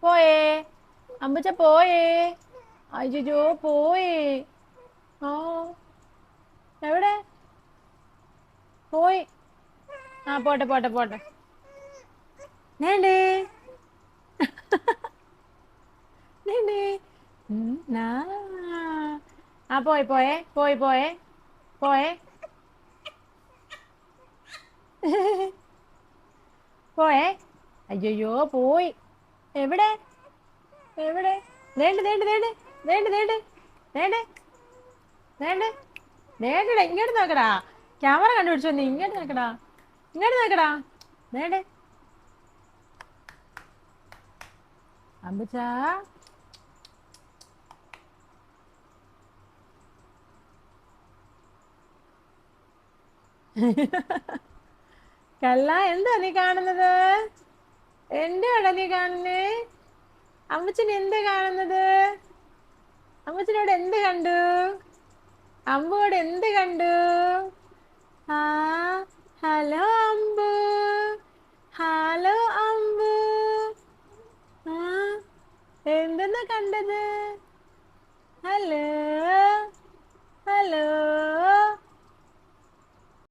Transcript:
പോയേ. അമ്പുച്ച പോയേ. അയ്യോ പോയേ. ആ എവിടെ പോയി? ആ പോട്ടെ പോട്ടെ പോട്ടെ. നേണ്ടേ നേണ്ടേ. നാ. ആ പോയി പോയേ പോയി പോയേ പോയേ. പോയേ. അയ്യോ പോയി. എവിടെ എവിടെ? നേണ്ട് നേണ്ട് നേണ്ട് നേണ്ട് നേണ്ട് നേണ്ട് നേണ്ട് നേണ്ടടാ. ഇങ്ങോട്ട് നോക്കടാ. ക്യാമറ കണ്ടുപിടിച്ചു വന്ന് ഇങ്ങോട്ട് നോക്കടാ. ഇങ്ങോട്ട് നോക്കടാ. നേണ്ട് അമ്പുച്ചാ. കള്ള എന്താ നീ കാണുന്നത്? എന്തുവാടാ നീ കാണുന്നേ? അമ്മച്ചൻ എന്താ കാണുന്നത്? അമ്മച്ചനോട് എന്ത് കണ്ടു? അമ്പുവോട് എന്ത് കണ്ടു? ആ ഹലോ അമ്പു. ഹലോ അമ്പു. ആ എന്തെന്നാ കണ്ടത്? Hello hello